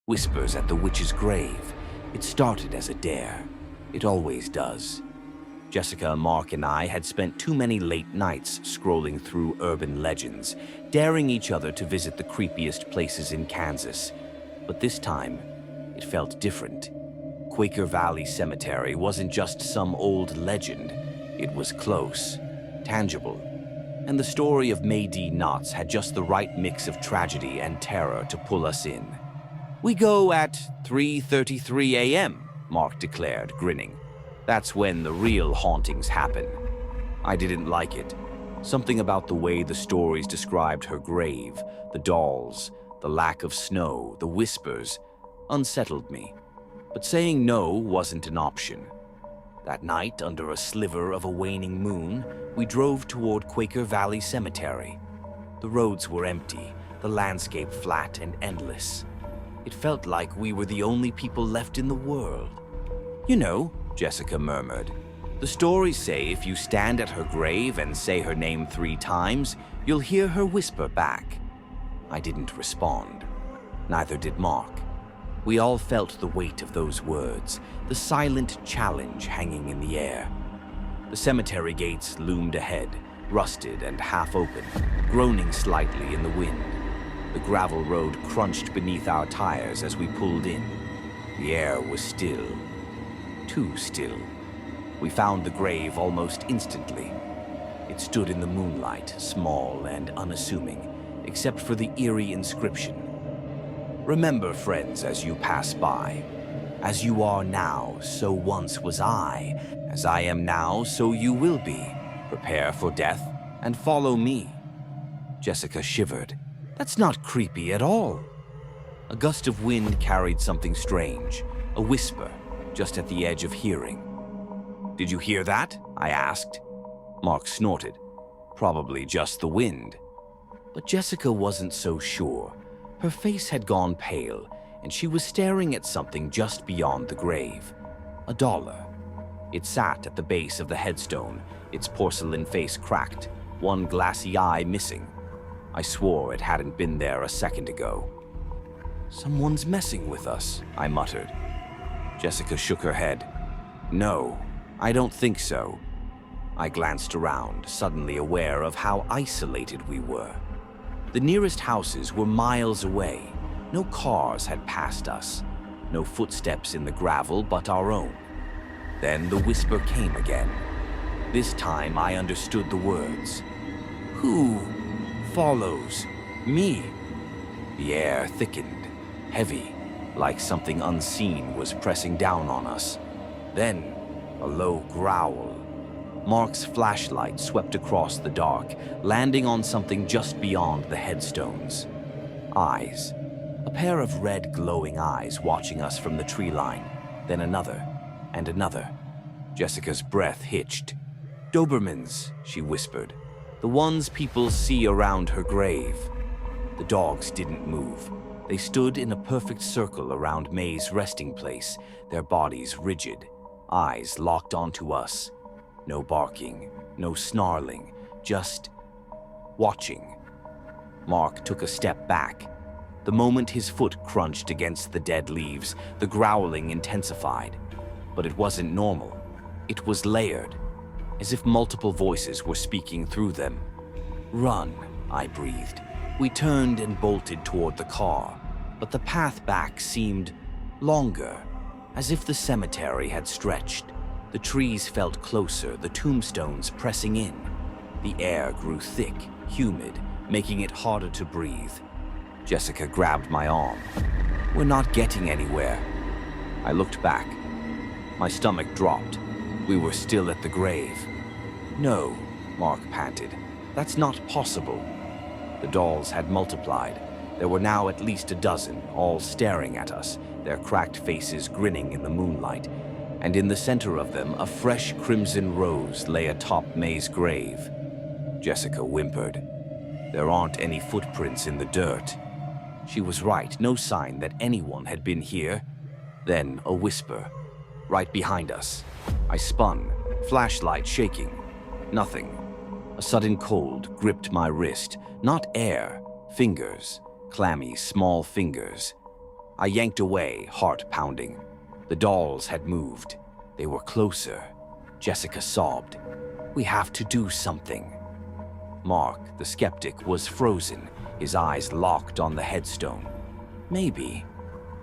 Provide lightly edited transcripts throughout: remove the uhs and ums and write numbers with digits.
Whispers at the witch's grave. It started as a dare. It always does. Jessica, Mark, and I had spent too many late nights scrolling through urban legends, daring each other to visit the creepiest places in Kansas. But this time, it felt different. Quaker Valley Cemetery wasn't just some old legend. It was close, tangible, and the story of May D. Knotts had just the right mix of tragedy and terror to pull us in. "We go at 3:33 a.m., Mark declared, grinning. "That's when the real hauntings happen." I didn't like it. Something about the way the stories described her grave, the dolls, the lack of snow, the whispers, unsettled me. But saying no wasn't an option. That night, under a sliver of a waning moon, we drove toward Quaker Valley Cemetery. The roads were empty, the landscape flat and endless. It felt like we were the only people left in the world. "You know," Jessica murmured, "the stories say if you stand at her grave and say her name 3 times, you'll hear her whisper back." I didn't respond. Neither did Mark. We all felt the weight of those words, the silent challenge hanging in the air. The cemetery gates loomed ahead, rusted and half open, groaning slightly in the wind. The gravel road crunched beneath our tires as we pulled in. The air was still. Too still. We found the grave almost instantly. It stood in the moonlight, small and unassuming, except for the eerie inscription. "Remember, friends, as you pass by. As you are now, so once was I. As I am now, so you will be. Prepare for death and follow me." Jessica shivered. "That's not creepy at all." A gust of wind carried something strange, a whisper, just at the edge of hearing. "Did you hear that?" I asked. Mark snorted. "Probably just the wind." But Jessica wasn't so sure. Her face had gone pale, and she was staring at something just beyond the grave. A dollar. It sat at the base of the headstone, its porcelain face cracked, one glassy eye missing. I swore it hadn't been there a second ago. "Someone's messing with us," I muttered. Jessica shook her head. "No, I don't think so." I glanced around, suddenly aware of how isolated we were. The nearest houses were miles away. No cars had passed us. No footsteps in the gravel but our own. Then the whisper came again. This time I understood the words. "Who follows me?" The air thickened, heavy, like something unseen was pressing down on us. Then, a low growl. Mark's flashlight swept across the dark, landing on something just beyond the headstones. Eyes. A pair of red glowing eyes watching us from the tree line. Then another, and another. Jessica's breath hitched. "Dobermans," she whispered. "The ones people see around her grave." The dogs didn't move. They stood in a perfect circle around May's resting place, their bodies rigid, eyes locked onto us. No barking, no snarling, just watching. Mark took a step back. The moment his foot crunched against the dead leaves, the growling intensified. But it wasn't normal. It was layered, as if multiple voices were speaking through them. "Run," I breathed. We turned and bolted toward the car, but the path back seemed longer, as if the cemetery had stretched. The trees felt closer, the tombstones pressing in. The air grew thick, humid, making it harder to breathe. Jessica grabbed my arm. "We're not getting anywhere." I looked back. My stomach dropped. We were still at the grave. "No," Mark panted. "That's not possible." The dolls had multiplied. There were now at least a dozen, all staring at us, their cracked faces grinning in the moonlight. And in the center of them, a fresh crimson rose lay atop May's grave. Jessica whimpered. "There aren't any footprints in the dirt." She was right, no sign that anyone had been here. Then a whisper, right behind us. I spun, flashlight shaking. Nothing. A sudden cold gripped my wrist, not air, fingers, clammy, small fingers. I yanked away, heart pounding. The dolls had moved. They were closer. Jessica sobbed. "We have to do something." Mark, the skeptic, was frozen, his eyes locked on the headstone. Maybe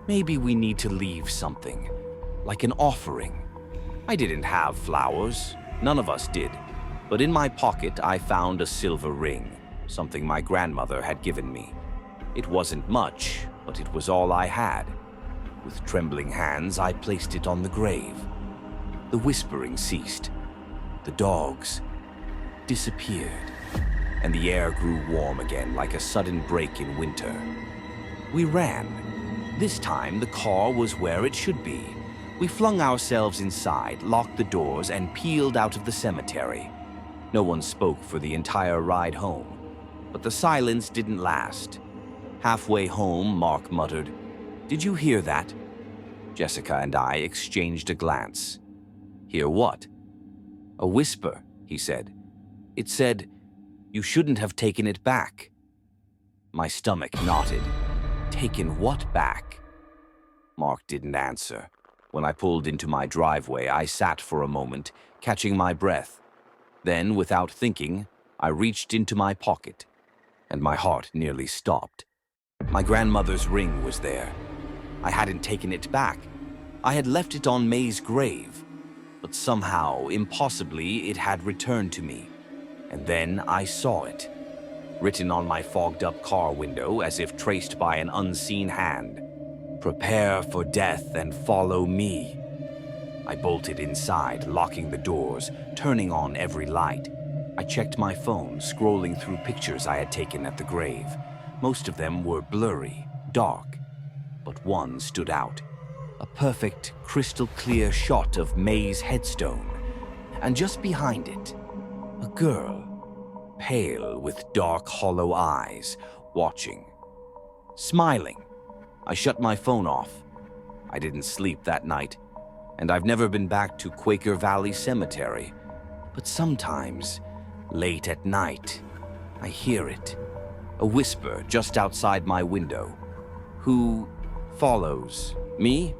we need to leave something, like an offering. I didn't have flowers. None of us did. But in my pocket, I found a silver ring, something my grandmother had given me. It wasn't much, but it was all I had. With trembling hands, I placed it on the grave. The whispering ceased. The dogs disappeared, and the air grew warm again like a sudden break in winter. We ran. This time, the car was where it should be. We flung ourselves inside, locked the doors, and peeled out of the cemetery. No one spoke for the entire ride home, but the silence didn't last. Halfway home, Mark muttered, "Did you hear that?" Jessica and I exchanged a glance. "Hear what?" "A whisper," he said. "It said, 'You shouldn't have taken it back.'" My stomach knotted. Taken what back? Mark didn't answer. When I pulled into my driveway, I sat for a moment, catching my breath. Then, without thinking, I reached into my pocket, and my heart nearly stopped. My grandmother's ring was there. I hadn't taken it back. I had left it on May's grave, but somehow, impossibly, it had returned to me. And then I saw it, written on my fogged-up car window as if traced by an unseen hand. "Prepare for death and follow me." I bolted inside, locking the doors, turning on every light. I checked my phone, scrolling through pictures I had taken at the grave. Most of them were blurry, dark, but one stood out. A perfect, crystal-clear shot of May's headstone, and just behind it, a girl, pale with dark, hollow eyes, watching, smiling. I shut my phone off. I didn't sleep that night, and I've never been back to Quaker Valley Cemetery. But sometimes, late at night, I hear it, a whisper just outside my window. "Who follows me?"